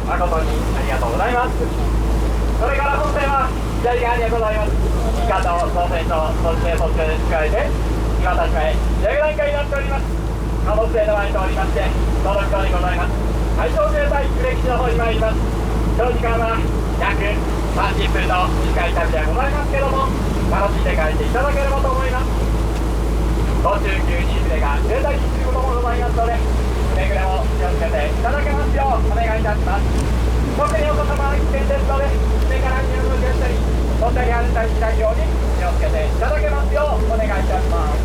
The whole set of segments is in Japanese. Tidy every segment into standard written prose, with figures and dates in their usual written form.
誠にありがとうございます。それから本線は左側にございます以下と操船所、そしてそちらに加えて今たちへ上段階になっております。貨物船の前に通りまして登録口にございます。海上自衛隊呉基地の方に参ります。長時間は約30分の短い旅ではございますけども、楽しんで帰っていただければと思います。途中急に船が停滞することもございますので、くれぐれも気をつけていただけますようお願いいたします。特にお子様は危険ですので、船から身を乗り出したり飛んだり跳ねたりしないように気をつけていただけますようお願いいたします。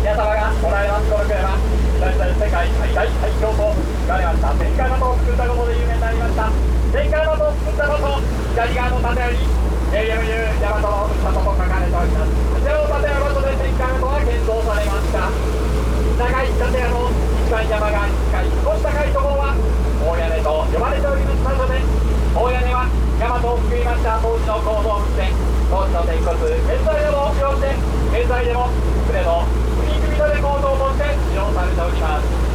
皆様がおられますこの船は世界最大海峡と言われました旋回的を作ったことで有名になりました。旋回的を作ったこと、左側の建より AMU 大和の里と書かれております。こちらの建物で旋回的は建造されました。長い建物の一番山側に近い少し高いところは大屋根と呼ばれております場所で、大屋根は大和を含みました当時の構造物で、当時の鉄骨現在でも使用して、現在でも船の組み立て構造として使用されております。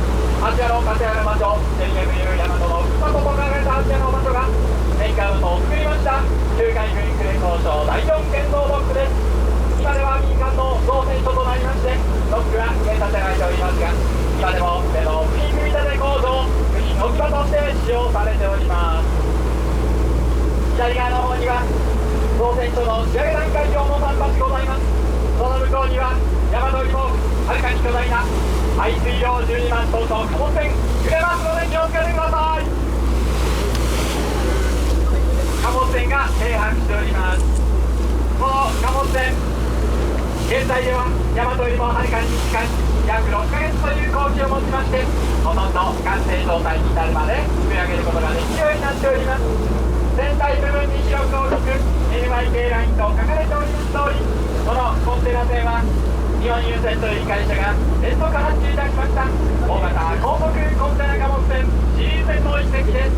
あちらの建屋の場所、AMU 大和の馬と書かれたあちらの場所が戦艦を作りました中海軍呉工廠第4建造ドックです。今では民間の造船所となりまして、ドックは建てられておりますが、今でも船の組み立て構造、組み置き場として使用されております。左側の方には造船所の仕上げ段階用の桟橋ございます。その向こうには大和よりもはるかに巨大な排水量12万トンの貨物船揺れますので気をつけてください。貨物船が停泊しております。この貨物船、現在では大和よりもはるかに近い約6ヶ月という工期を持ちまして、ほとんど完成状態に至るまで作り上げることができるようになっております。船体部分に広く大きく NYK ラインと書かれております通り、このコンテナ船は日本郵船という会社が連続発注いたしました大型高速コンテナ貨物船シリーズ船の一隻です。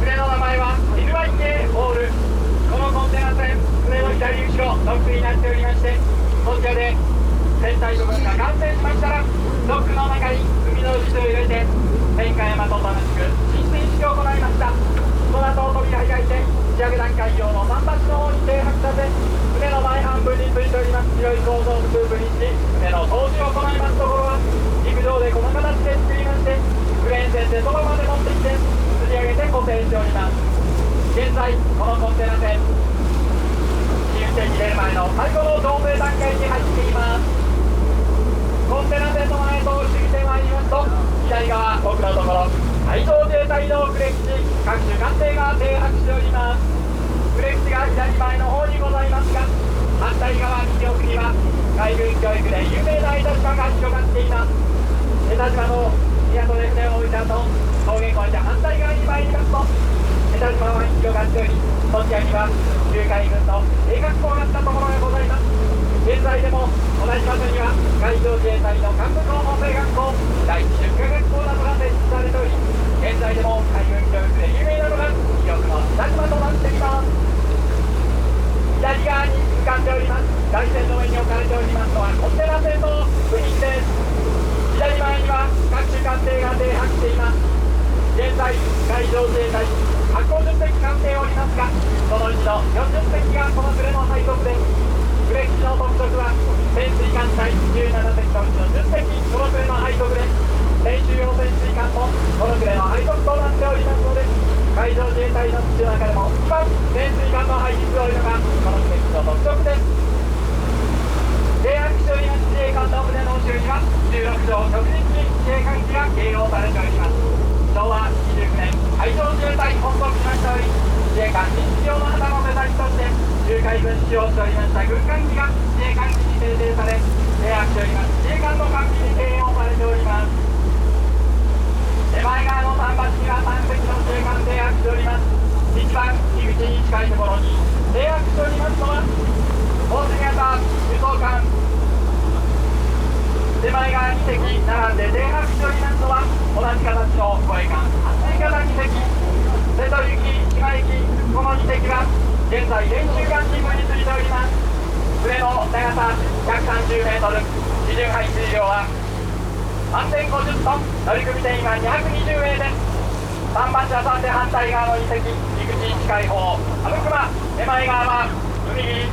船の名前は NYK ホール。このコンテナ船、船の左後ろドックになっておりまして、こちらで船体部分が完成しましたら、ドックの中に海の内を入れて戦艦大和と楽しく進水式を行いました。その後扉開いて仕上げ段階用の桟橋の方に停泊させ、船の前半分についております白い構造物部分にし、船の掃除を行いますところは陸上でこの形で作りまして、クレーン船でそばまで持ってきて吊り上げて固定しております。現在このコンテナ船新運転に出る前の最後の造成段階に入っています。コンテナ船の前と過ぎてまいりますと、左側奥のところ海上自衛隊の呉基地各種艦艇が停泊しております。呉基地が左前の方にございますが、反対側右奥には海軍教育で有名な江田島が広がっています。江田島の港で船を置いた後、峠越えて反対側に参りますと江田島は広がっており、そちらには中海軍の兵学校があったところがございます。現在でも同じ場所には海上自衛隊の幹部候補生学校第一出荷学校などが設置されており、現在でも海軍教育で有名なのが記憶の北島となっています。左側に浮かんでおります台船の上に置かれておりますのはコンテナ船の部品です。左前には各種艦艇が停泊しています。現在海上自衛隊150隻艦艇おりますが、そのうちの40隻がこの船の配属です。呉基地の特色は潜水艦隊17隻のうちの10隻この船の配属です。練習用潜水艦もこの船の配属となっておりますので、海上自衛隊の基地の中でも一番潜水艦の配置が多いのがこの呉基地の特色です。停泊しております自衛艦の船の後ろには16条直日に自衛艦機が掲揚されております。昭和29年海上自衛隊本国しましたより、自衛艦認識用の旗の目先として中海軍使用しておりました軍艦機が自衛艦機に制定され、停泊しております自衛艦の艦機に掲揚されております。手前側の桟橋には3隻の自衛艦停泊しております。一番入り口に近いところに停泊しておりますのは大杉型輸送艦、手前側2隻並んで停泊しておりますのは同じ形の護衛艦発水型2隻、瀬戸行き島行きこの2隻が現在練習艦勤務についております。船の長さ130メートル、基準排水量は3050トン、乗組定員は220名です。桟車さんで反対側の2隻、陸地近い方、阿武隈、手前側は海切り、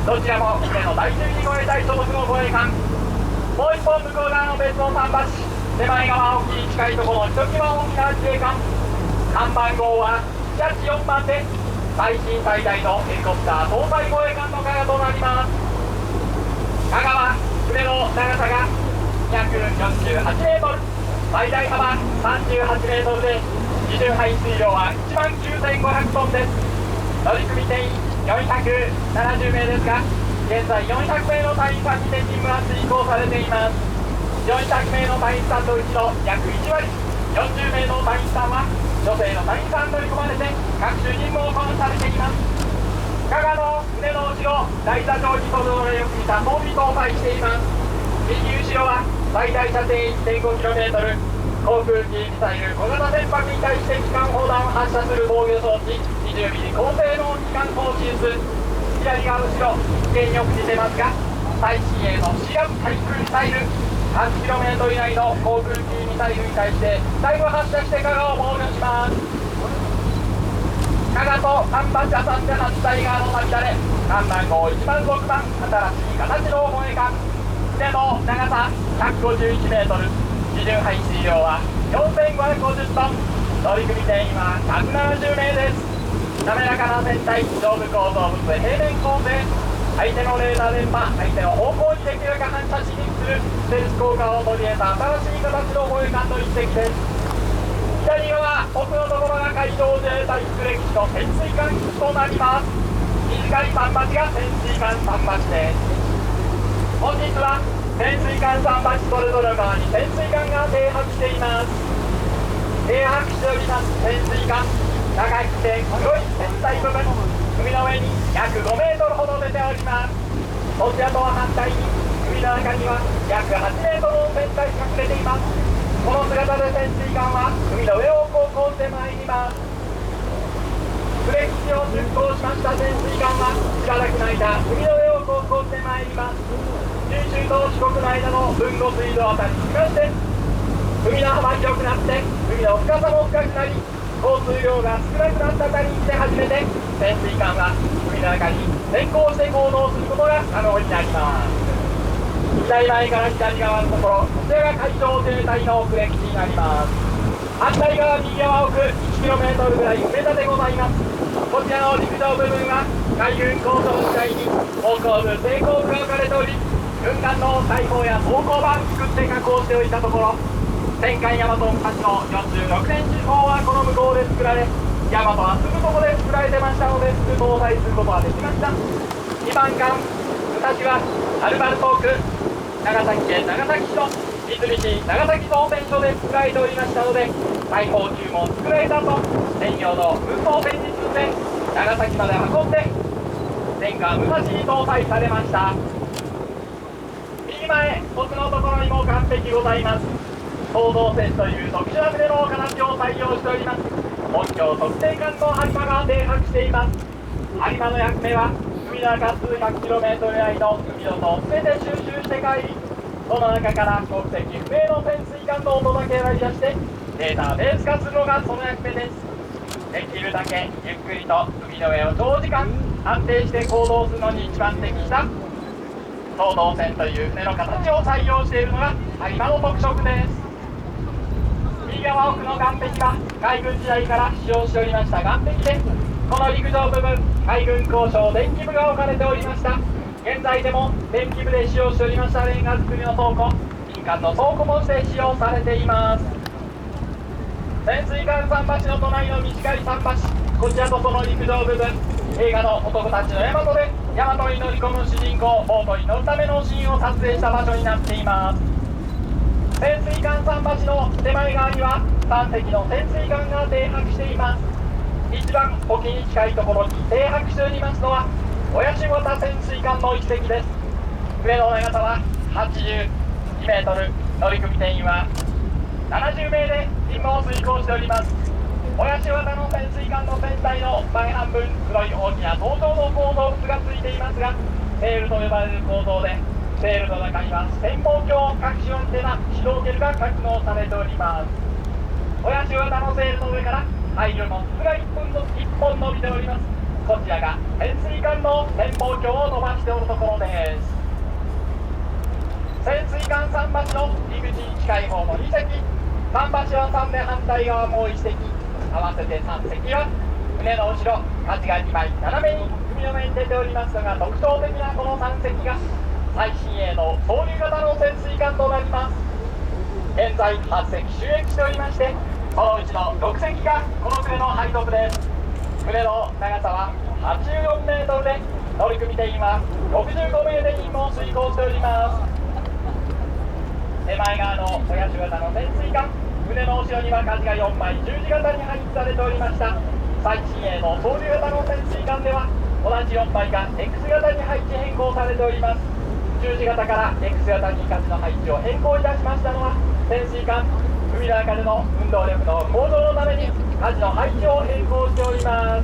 どちらも船の第12護衛隊所属の護衛艦。もう一本向こう側の別の桟橋、手前側沖に近いところ、ひときわ大きな自衛艦。艦番号は184番で、最新最大のヘリコプター搭載護衛艦の加賀となります。加賀は船の長さが248メートル、最大幅38メートルで、基準排水量は19500トンです。乗組定員470名ですが、現在400名の隊員さんにて任務が遂行されています。400名の隊員さんのうちの約1割、40名の隊員さんは女性の隊員さん乗り込まれて各種任務をこなされています。加賀の船の後ろ、大座上にそれぞれよく似た装備搭載しています。右後ろは最大射程 1.5km、航空機ミサイル小型船舶に対して機関砲弾を発射する防御装置、20ミリ高性能機関砲シーズ。左側後ろ、一見よく似てますが、最新鋭のシアム対空ミサイル、8km 以内の航空機ミサイルに対して最後発射して加賀を防御します。加賀と桟橋挟んで反対側の涙で、艦番号1番6番、新しい形の護衛艦。船の長さ151メートル、基準排水量は4550トン、乗組定員は170名です。滑らかな船体、上部構造物平面構成、相手のレーダー電波、相手の方向にできるか反射しにくくするステルス効果を取り入れた新しい形の護衛艦の一隻です。左側、奥のところが海上自衛隊副歴史の潜水艦基地となります。短い桟橋が潜水艦桟橋です。本日は潜水艦桟橋それぞれ側に潜水艦が停泊しています。停泊しております潜水艦、長くて黒い船体部分、海の上に約5メートルほど出ております。こちらとは反対に海の中には約8メートルの船体が隠れています。この姿で潜水艦は海の上を航行してまいります。フレ基地を出港しました潜水艦はしばらくの間海の上を航行してまいります。九州と四国の間の豊後水道あたりに来まして、海の幅広くなって海の深さも深くなり、交通量が少なくなったあたりに来て初めて潜水艦は海の中に先行して行動することが可能になります。左前から左側のところ、こちらが海上自衛隊のフレ基地になります。反対側右側奥 1km ぐらい埋め立てございます。こちらの陸上部分は海軍工場時代に航行部、抵抗部が置かれており、軍艦の大砲や装甲板を作って加工しておいたところ、戦艦大和昔の46年時砲はこの向こうで作られ、大和はすぐそこで作られてましたので、すぐ搭載することができました。2番艦昔はアルバルトーク、長崎県長崎市の三菱長崎造船所で作られておりましたので、大砲級も作られたと専用の運送船に積んで長崎まで運んで戦艦武蔵に搭載されました。右前奥のところにも岸壁ございます。創造船という特殊な船の形を採用しております。本橋特定艦の播磨が停泊しています。播磨の役目は海の中数百キロメートル以内の海のと全て収集して帰り、その中から国籍不明の潜水艦の音だけ割り出してデータベース化するのがその役目です。できるだけゆっくりと海の上を長時間安定して行動するのに一番適した創造船という船の形を採用しているのが播磨の特色です。右側奥の岸壁は海軍時代から使用しておりました岸壁で、この陸上部分、海軍工廠電気部が置かれておりました。現在でも電気部で使用しておりましたレンガ造りの倉庫、民間の倉庫もして使用されています。潜水艦桟橋の隣の短い桟橋、こちらとその陸上部分、映画の男たちの大和で大和に乗り込む主人公、ボートに乗るためのシーンを撮影した場所になっています。潜水艦桟橋の手前側には3隻の潜水艦が停泊しています。一番沖に近いところに停泊しておりますのは親潮田潜水艦の一隻です。船の長さは82メートル、乗組定員は70名で任務を遂行しております。親潮田の潜水艦の船体の前半分、黒い大きな搭乗の構造物がついていますが、セールと呼ばれる構造で、セールの中には潜望鏡、各種アンテナ、指導ケルが格納されております。親潮田のセールの上から配慮の筒が1本伸びております。こちらが潜水艦の展望鏡を伸ばしておるところです。潜水艦桟橋の入り口に近い方の2隻、桟橋は3で反対側も1隻、合わせて3隻は船の後ろ、舵が2枚斜めに海の上に出ておりますのが特徴的なこの3隻が最新鋭の総流型の潜水艦となります。現在8隻収益しておりまして、そのうちの6隻がこの船の配属です。船の長さは84メートルで、乗組定員は65名で任務を遂行しております。手前側の小屋型の潜水艦、船の後ろには舵が4枚十字型に配置されておりました。最新鋭の総流型の潜水艦では同じ4枚が X 型に配置変更されております。十字型から X 型に舵の配置を変更いたしましたのは、潜水艦海の中での運動力の向上のために舵の配置を変更しております。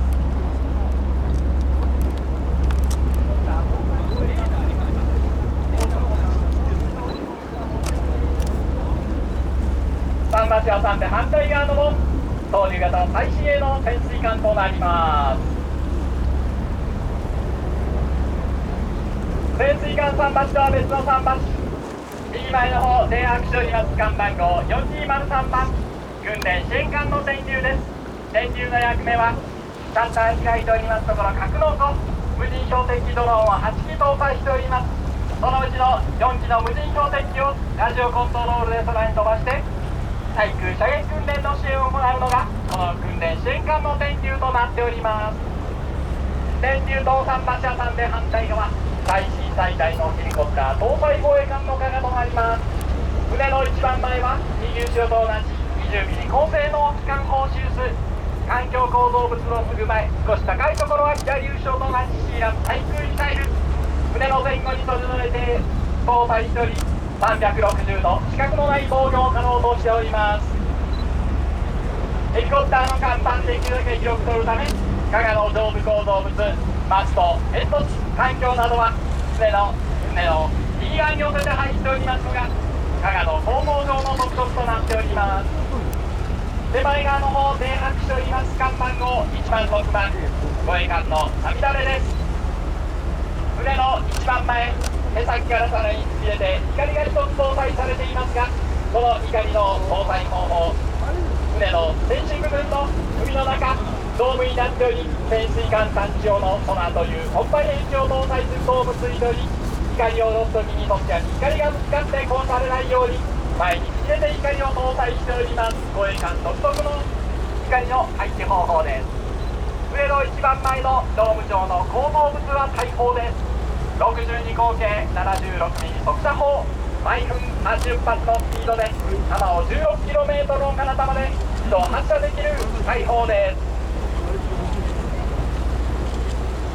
桟橋を挟んで反対側のも総流型最新鋭の潜水艦となります。潜水艦桟橋とは別の桟橋、右前の方停泊しております艦番号4203番、訓練支援艦の電流です。電流の役目はシャッター開いておりますところ格納庫、無人標的ドローンを8機搭載しております。そのうちの4機の無人標的機をラジオコントロールで空に飛ばして対空射撃訓練の支援を行うのがこの訓練支援艦の電流となっております。電流と桟橋挟んで反対側、最新最大のヘリコプター搭載護衛艦の加賀となります。船の一番前は右後ろと同じ20ミリ高性能機関砲シュース、環境構造物のすぐ前、少し高いところは左後ろと同じシーラム対空ミサイル、船の前後に閉じられて搭載しており360度死角のない防御を可能としております。ヘリコプターの甲板できるだけ広く取るため、加賀の上部構造物、マスト、煙突、環境などは船の右側に寄せて配置しておりますのが加賀の構造上の特色となっております。手前側の方停泊しております艦番号1番6番護衛艦のさみだれです。船の一番前、舳先からさらに突き出て光が一つ搭載されていますが、この光の搭載方法、船のセンシング群の海の中ドームになっており、潜水艦探知用のソナーというコンパイレンチを搭載する動物により、光を落とすときにそちらに光がぶつかって壊されないように前に突き出て光を搭載しております。護衛艦独特の光の配置方法です。船の一番前のドーム上の構造物は大砲です。62口径76ミリ速射砲、毎分80発のスピードで弾を 16km の彼方まで自動発射できる大砲です。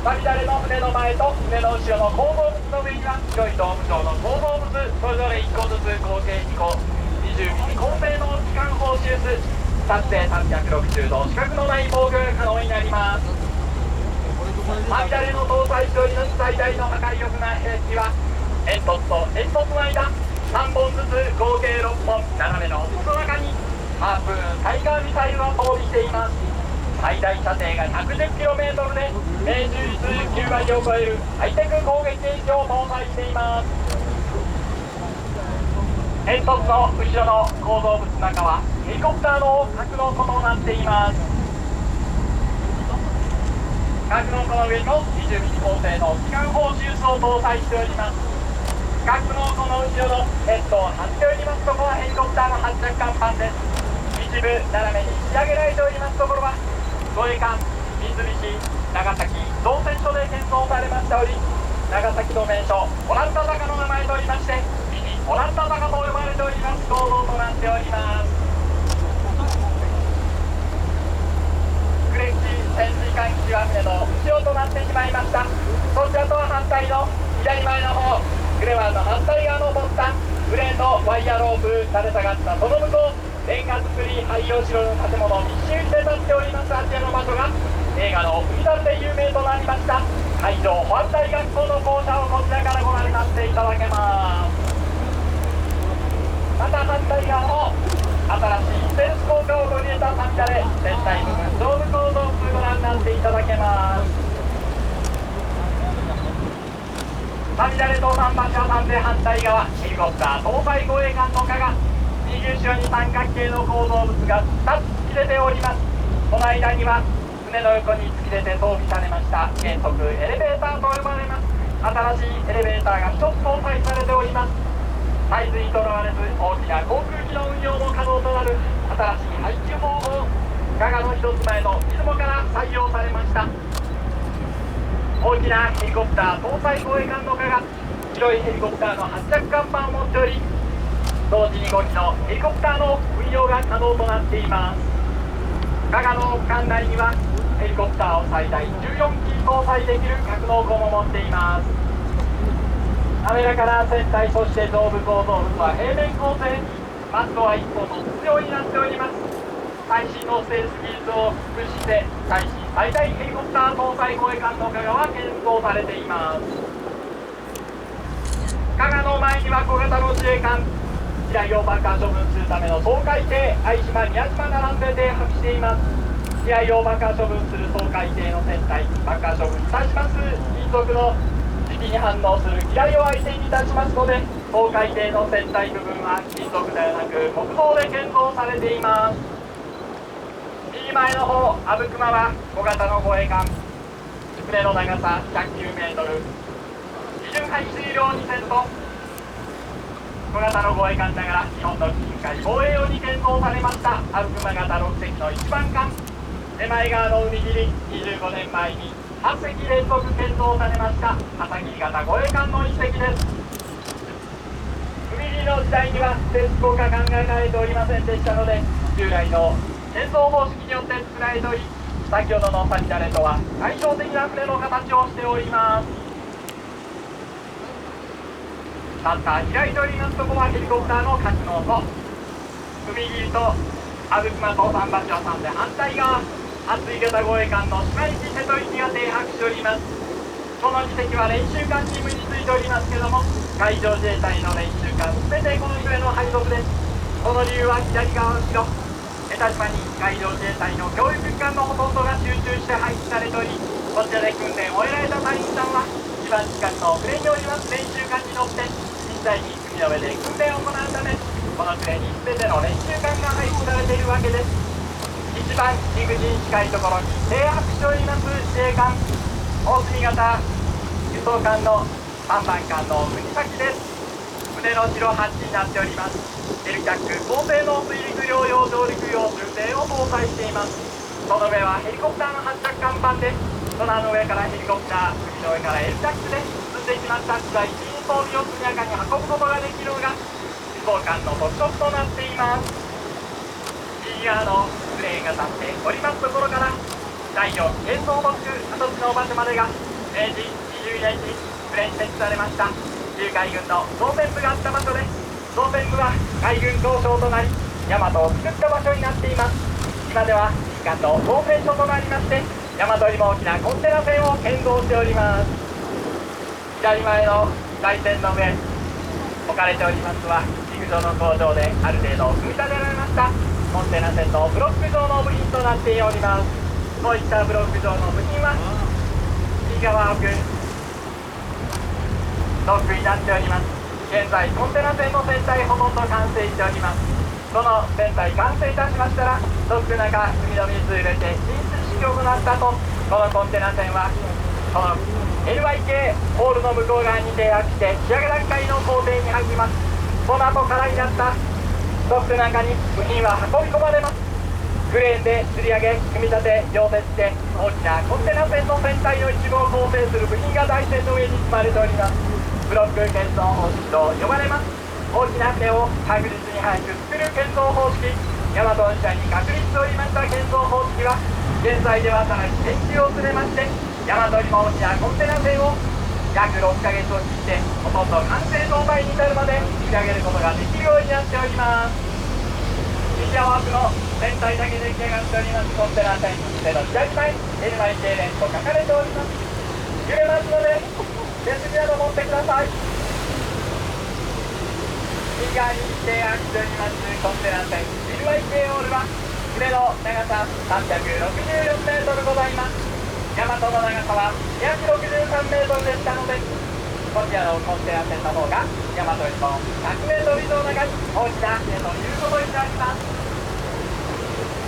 さみだれの船の前と船の後ろの構造物の上には白いドーム状の構造物、それぞれ1個ずつ合計2個20ミリ高性能機関砲シュース、撮影360度死角のない防御が可能になります。さみだれの搭載しております最大の破壊力な兵器は煙突と煙突の間3本ずつ合計6本斜めの筒の中にハープーンタイガーミサイルを装備しています。最大射程が 110km で命中率9割を超えるハイテク攻撃兵器を搭載しています。煙突の後ろの構造物の中はヘリコプターの格納庫となっています。格納庫の上にも20ミリ高性能機関砲シュースを搭載しております。格納庫の後ろのヘッドを張っておりますところはヘリコプターの発着甲板です。一部斜めに仕上げられておりますところは護衛艦三菱長崎造船所で建造されましており、長崎の名所オランダ坂の名前とおりまして、ミニオランダ坂と呼ばれております構造となっております。クレッチ潜水艦基地は船の後ろとなってしまいました。そちらとは反対の左前の方、クレワーの反対側のボタン、クレーンのワイヤーロープ垂れ下がったその向こう、レンガ造り廃用城の建物密集して立っておりますあちらの場所が映画の海猿で有名となりました海上保安大学校の校舎をこちらからご覧になっていただけます。また反対側の新しいステルス効果を取り入れたさみだれ、全体部分さみだれと桟橋は3で反対側、ヘリコプター搭載護衛艦の下が右後ろに三角形の構造物が2つ突き出ております。その間には船の横に突き出て装備されました変速エレベーターと呼ばれます新しいエレベーターが1つ搭載されております。サイズにとらわれず大きな航空機の運用も可能となる新しい配給方法、ガガの1つ前の出雲から採用されました。大きなヘリコプター搭載護衛艦のガガ、白いヘリコプターの発着看板を持っており、同時に5機のヘリコプターの運用が可能となっています。ガガの艦内にはヘリコプターを最大14機搭載できる格納庫も持っています。滑らかな船体、そして上部構造物は平面構成、マストは1本の筒状になっております。最新のステルス技術を駆使して最新最大ヘリコプター搭載護衛艦のガガは建造されています。ガガの前には小型の自衛艦、機雷を爆破処分するための掃海艇相島宮島並んで停泊しています。機雷を爆破処分する掃海艇の船体、爆破処分いたします金属の磁気に反応する機雷を相手にいたしますので、掃海艇の船体部分は金属ではなく木造で建造されています。右前の方、阿武隈は小型の護衛艦、船の長さ109メートル、基準排水量2000トン、小型の護衛艦ながら日本の近海防衛用に建造されました阿武隈型6隻の一番艦、手前側の海切り25年前に8隻連続建造されました片桐型護衛艦の1隻です。海切りの時代には鉄鋼が考えられておりませんでしたので、従来の建造方式によって作られており、先ほどのサミダレとは対照的な船の形をしております。シャッター開いておりますとこはヘリコプターの格納庫、海切りと阿武隈と桟橋は3で反対側、厚い型護衛艦の島一瀬戸一が停泊しております。この2隻は練習艦チームについておりますけども、海上自衛隊の練習艦全てこの船の配属です。その理由は左側後ろ江田島に海上自衛隊の教育機関のほとんどが集中して配置されており、こちらで訓練を終えられた隊員さんは一番近くの船におります練習艦に乗って実際に海の上で訓練を行うため、この船に全ての練習艦が配置されているわけです。一番陸地に近いところに停泊しております自衛艦大隅型輸送艦の3番艦の国崎です。船の白ハッチになっております。エルキャック高性能水陸両用上陸用重艇を搭載しています。その上はヘリコプターの発着甲板で、その上からヘリコプター、海の上からエルキャックで積んできました機材人装備を速やかに運ぶことができるのが輸送艦の特色となっています。右側のクレーンが立っておりますところから第4建造特区跡地の場所までが明治22年にクレーン設置されました旧海軍の造船部があった場所で、造船部は海軍総称となり大和を作った場所になっています。今では民間の造船所となりまして、大和よりも大きなコンテナ船を建造しております。左前の台船の上置かれておりますは陸上の工場である程度組み立てられましたコンテナ船のブロック状の部品となっております。こういったブロック状の部品は右側奥ドックになっております。現在コンテナ船の船体ほとんど完成しております。この船体完成いたしましたらドック中海の水入れて浸水式を行った後、このコンテナ船はこの LYK ホールの向こう側に停泊して仕上げ段階の工程に入ります。その後空になったドック中に部品は運び込まれます。クレーンで吊り上げ組み立て溶接して大きなコンテナ船の船体の一部を構成する部品が台船の上に積まれております。ブロック建造方式と呼ばれます。大きな船を確実に早く作る建造方式、大和本社に確立しておりました建造方式は現在ではさらに研究を進めまして、大和よりも大きなコンテナ船を約6ヶ月を切ってほとんど完成状態に至るまで仕上げることができるようになっております。西山枠の船体だけ出来上がっておりますコンテナ船、船の左前 LYK 連と書かれております。揺れますので手すりなど持ってください。右側に停泊しておりますコンテナ船 LYK ホールは船の長さ364メートルございます。大和の長さは263メートルでしたので、こちらのコンテナ船の方が大和よりも 100m 以上長い大きな船ということになります。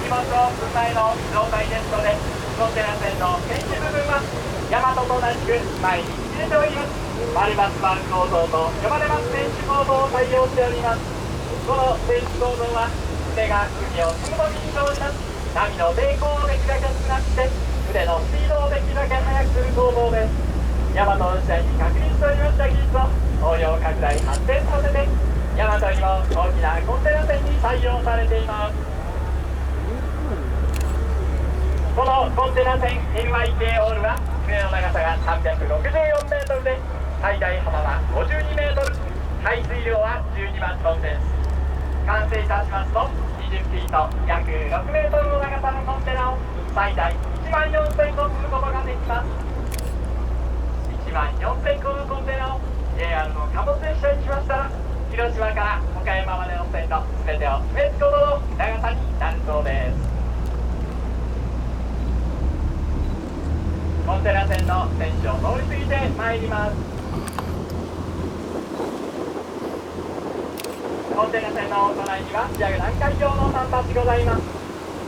荷物を積む前の状態ですので、コンテナ船の船首部分は大和と同じく前に入れております。マルバスバー構造と呼ばれます船首構造を採用しております。この船首構造は船が海を進む時に生じます波の抵抗をできるだけ少なくして船のスピードをできるだけ速くする構造です。大和の時代に確立しておりました技術を応用拡大発展させて大和にも大きなコンテナ船に採用されています。このコンテナ船 NYK オールは船の長さが 364m で最大幅は 52m、 排水量は12万トンです。完成いたしますと20フィート約 6m の長さのコンテナを最大1万4000個積むことができます。1万4000個のコンテナを JR の貨物列車にしましたら広島から岡山までの線路全てを埋め尽くほどの長さになるそうです。コンテナ船の船首を通り過ぎてまいります。コンテナ船の隣には約南海上の桟橋ございます。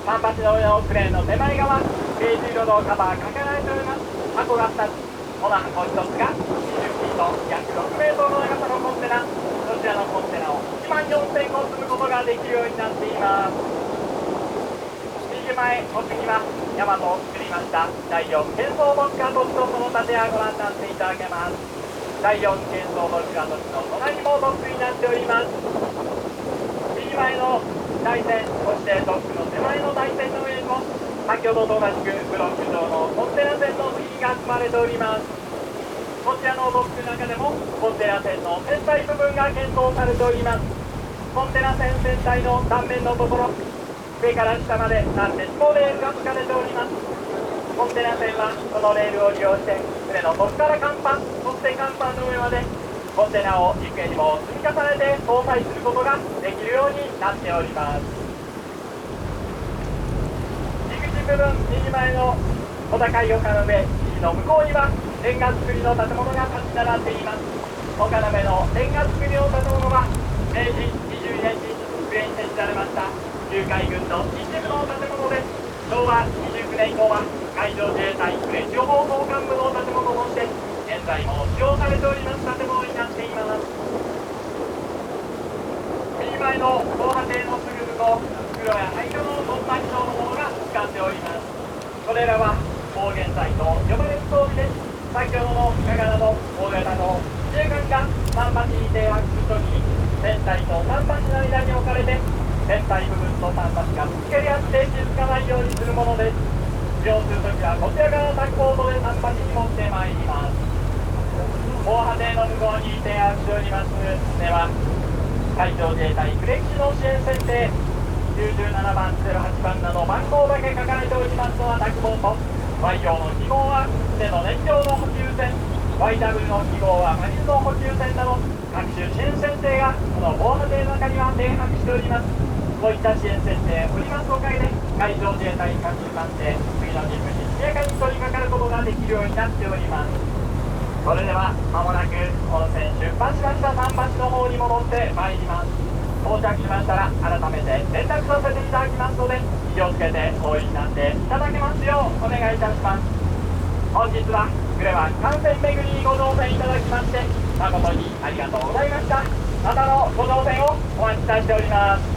桟橋の上のクレーンの手前側ベージュ色のカバーかけられております。箱が2つ、この箱1つが20フィート約 6m の長さのコンテナ、どちらのコンテナを1万4000個積むことができるようになっています。右前奥には大和を作りました第4懸装ボッカ土地とその建屋をご覧になっていただけます。第4懸装ボッカ土地の隣にもドックになっております。右前の台船、そしてドックの手前の台船の上にも先ほどと同じくブロック状のコンテナ船の部品が積まれております。こちらのドックの中でもコンテナ船の船体部分が検討されております。コンテナ船船体の断面のところ上から下まで何鉄もレールが敷かれております。コンテナ船はこのレールを利用して船のトップから甲板、そして甲板の上までコンテナを陸へにも積み重ねて搭載することができるようになっております。入り口部分右前の小高い丘の上、右の向こうにはレンガ造りの建物が立ち並んでいます。丘の上のレンガ造りの建物は明治22年に上に設置されました旧海軍の一部の建物で、昭和29年以降は海上自衛隊呉地方総監部の建物として現在も使用されております建物になっています。右前の防波堤のすぐ向こう、黒や灰色の突破機能のものが使っております。これらは光源剤と呼ばれる装備で、先ほどのガガなど大型の自衛艦が桟橋に停泊するときに船体と桟橋の間に置かれて船体部分と桟橋がぶつかり合って傷つかないようにするものです。使用するときはこちらからタグボードで桟橋に持ってまいります。防波堤の向こうに停泊しております船は海上自衛隊呉基地の支援船艇97番08番など番号だけ書かれておりますのはタグボート、Y 用の記号は船の燃料の補給船、 YW の記号はマリンの補給船など各種支援船艇がこの防波堤の中には停泊しております。こういった支援船艇おりますおかげで海上自衛隊各種艦艇次の任務に速やかに取り掛かることができるようになっております。それでは間もなく本線出発しました桟橋の方に戻ってまいります。到着しましたら改めて連絡させていただきますので気をつけてお降りになっていただけますようお願いいたします。本日は呉湾艦船巡りにご乗船いただきまして誠にありがとうございました。またのご乗船をお待ちしております。